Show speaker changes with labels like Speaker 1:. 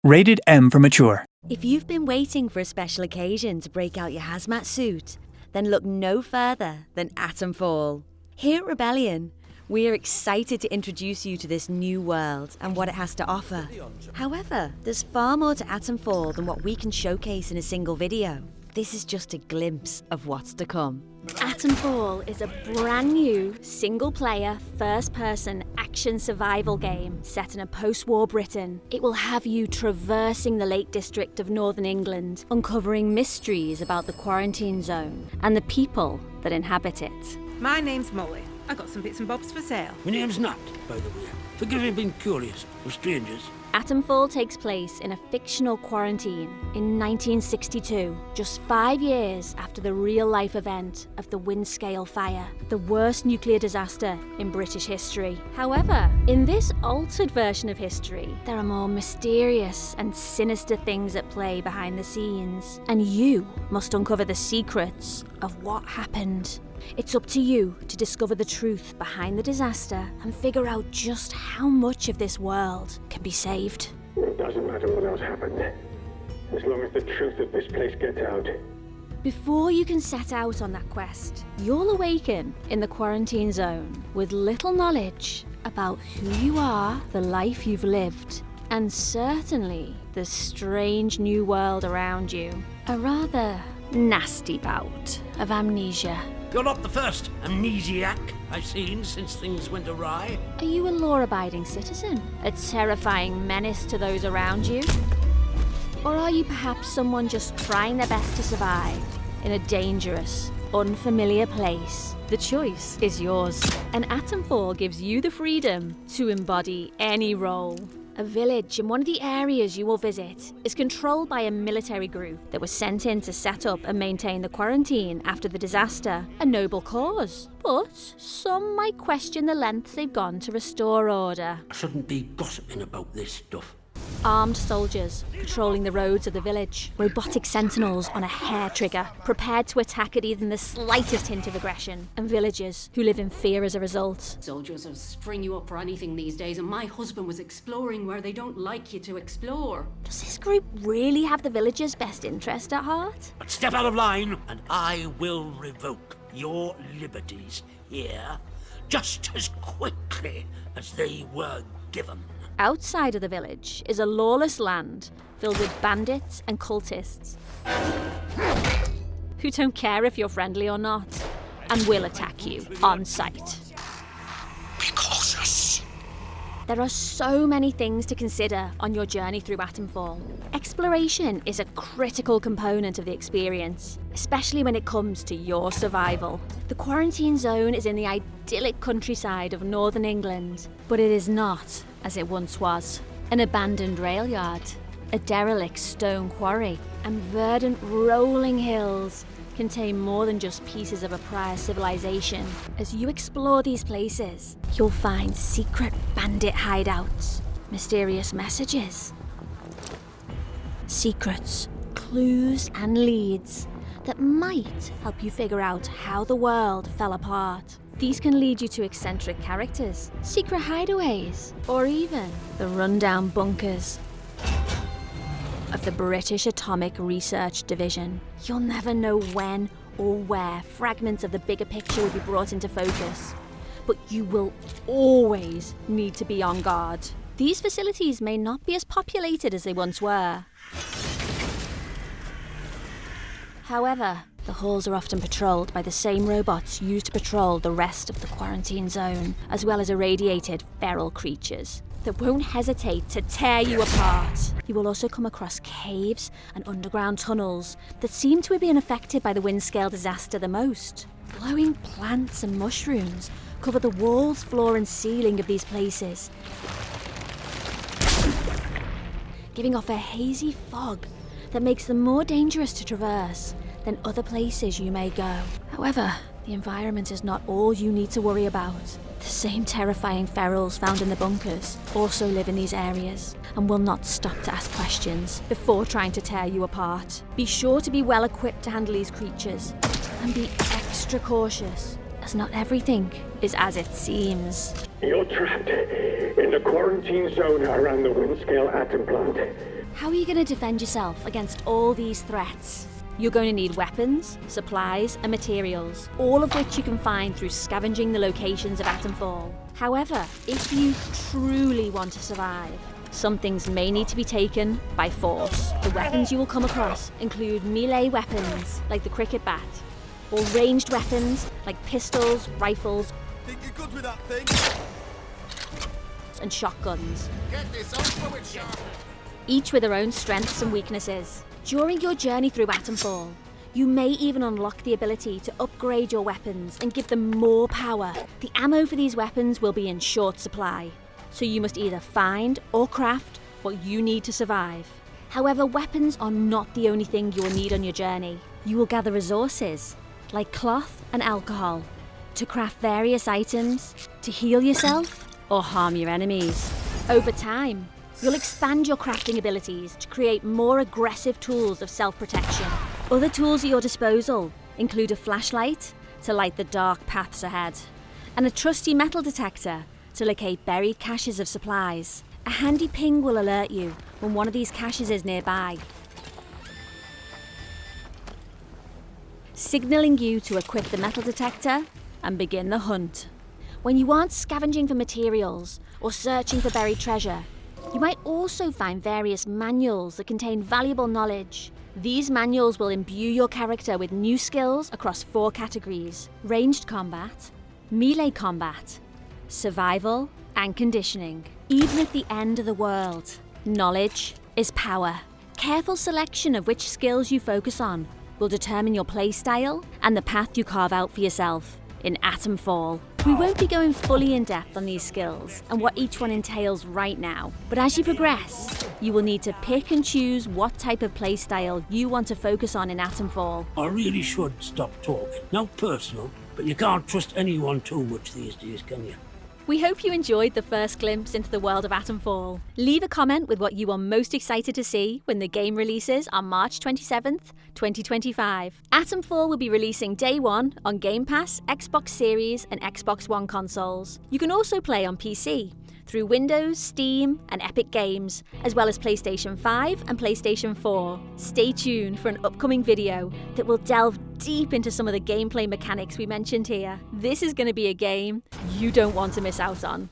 Speaker 1: Rated M for mature.
Speaker 2: If you've been waiting for a special occasion to break out your hazmat suit, then look no further than Atomfall. Here at Rebellion, we are excited to introduce you to this new world and what it has to offer. However, there's far more to Atomfall than what we can showcase in a single video. This is just a glimpse of what's to come.
Speaker 3: Atomfall is a brand new, single-player, first-person action survival game set in a post-war Britain. It will have you traversing the Lake District of Northern England, uncovering mysteries about the quarantine zone and the people that inhabit it.
Speaker 4: My name's Molly. I got some bits and bobs for sale.
Speaker 5: My name's Nat, by the way. Forgive me being curious of strangers.
Speaker 3: Atomfall takes place in a fictional quarantine in 1962, just 5 years after the real-life event of the Windscale fire, the worst nuclear disaster in British history. However, in this altered version of history, there are more mysterious and sinister things at play behind the scenes, and you must uncover the secrets of what happened. It's up to you to discover the truth behind the disaster and figure out just how much of this world can be saved.
Speaker 6: It doesn't matter what else happened, as long as the truth of this place gets out.
Speaker 3: Before you can set out on that quest, you'll awaken in the quarantine zone with little knowledge about who you are, the life you've lived, and certainly the strange new world around you. A rather nasty bout of amnesia.
Speaker 5: You're not the first amnesiac I've seen since things went awry.
Speaker 3: Are you a law-abiding citizen? A terrifying menace to those around you? Or are you perhaps someone just trying their best to survive in a dangerous, unfamiliar place? The choice is yours. And Atomfall gives you the freedom to embody any role. A village in one of the areas you will visit is controlled by a military group that was sent in to set up and maintain the quarantine after the disaster. A noble cause. But some might question the lengths they've gone to restore order.
Speaker 5: I shouldn't be gossiping about this stuff.
Speaker 3: Armed soldiers patrolling the roads of the village. Robotic sentinels on a hair trigger, prepared to attack at even the slightest hint of aggression. And villagers who live in fear as a result.
Speaker 7: Soldiers will string you up for anything these days, and my husband was exploring where they don't like you to explore.
Speaker 3: Does this group really have the villagers' best interest at heart?
Speaker 5: But step out of line, and I will revoke your liberties here just as quickly as they were given.
Speaker 3: Outside of the village is a lawless land filled with bandits and cultists who don't care if you're friendly or not and will attack you on sight.
Speaker 5: Be cautious.
Speaker 3: There are so many things to consider on your journey through Atomfall. Exploration is a critical component of the experience, especially when it comes to your survival. The quarantine zone is in the idyllic countryside of northern England, but it is not as it once was. An abandoned rail yard, a derelict stone quarry, and verdant rolling hills contain more than just pieces of a prior civilization. As you explore these places, you'll find secret bandit hideouts, mysterious messages, secrets, clues, and leads that might help you figure out how the world fell apart. These can lead you to eccentric characters, secret hideaways, or even the rundown bunkers of the British Atomic Research Division. You'll never know when or where fragments of the bigger picture will be brought into focus, but you will always need to be on guard. These facilities may not be as populated as they once were. However, the halls are often patrolled by the same robots used to patrol the rest of the quarantine zone, as well as irradiated feral creatures that won't hesitate to tear you apart. You will also come across caves and underground tunnels that seem to have been affected by the Windscale disaster the most. Glowing plants and mushrooms cover the walls, floor and ceiling of these places, giving off a hazy fog that makes them more dangerous to traverse than other places you may go. However, the environment is not all you need to worry about. The same terrifying ferals found in the bunkers also live in these areas and will not stop to ask questions before trying to tear you apart. Be sure to be well equipped to handle these creatures and be extra cautious, as not everything is as it seems.
Speaker 6: You're trapped in the quarantine zone around the Windscale atom plant.
Speaker 3: How are you going to defend yourself against all these threats? You're going to need weapons, supplies, and materials, all of which you can find through scavenging the locations of Atomfall. However, if you truly want to survive, some things may need to be taken by force. The weapons you will come across include melee weapons, like the cricket bat, or ranged weapons, like pistols, rifles,
Speaker 1: Think you're good with that thing?
Speaker 3: and shotguns,
Speaker 1: Get this on fluid sharpener.
Speaker 3: each with their own strengths and weaknesses. During your journey through Atomfall, you may even unlock the ability to upgrade your weapons and give them more power. The ammo for these weapons will be in short supply, so you must either find or craft what you need to survive. However, weapons are not the only thing you will need on your journey. You will gather resources, like cloth and alcohol, to craft various items, to heal yourself, or harm your enemies. Over time, you'll expand your crafting abilities to create more aggressive tools of self-protection. Other tools at your disposal include a flashlight to light the dark paths ahead, and a trusty metal detector to locate buried caches of supplies. A handy ping will alert you when one of these caches is nearby, signalling you to equip the metal detector and begin the hunt. When you aren't scavenging for materials or searching for buried treasure, you might also find various manuals that contain valuable knowledge. These manuals will imbue your character with new skills across 4 categories: ranged combat, melee combat, survival, and conditioning. Even at the end of the world, knowledge is power. Careful selection of which skills you focus on will determine your playstyle and the path you carve out for yourself in Atomfall. We won't be going fully in depth on these skills and what each one entails right now, but as you progress, you will need to pick and choose what type of playstyle you want to focus on in Atomfall.
Speaker 5: I really should stop talking. Not personal, but you can't trust anyone too much these days, can you?
Speaker 3: We hope you enjoyed the first glimpse into the world of Atomfall. Leave a comment with what you are most excited to see when the game releases on March 27th, 2025. Atomfall will be releasing day 1 on Game Pass, Xbox Series and Xbox One consoles. You can also play on PC through Windows, Steam and Epic Games, as well as PlayStation 5 and PlayStation 4. Stay tuned for an upcoming video that will delve deep into some of the gameplay mechanics we mentioned here. This is going to be a game you don't want to miss out on.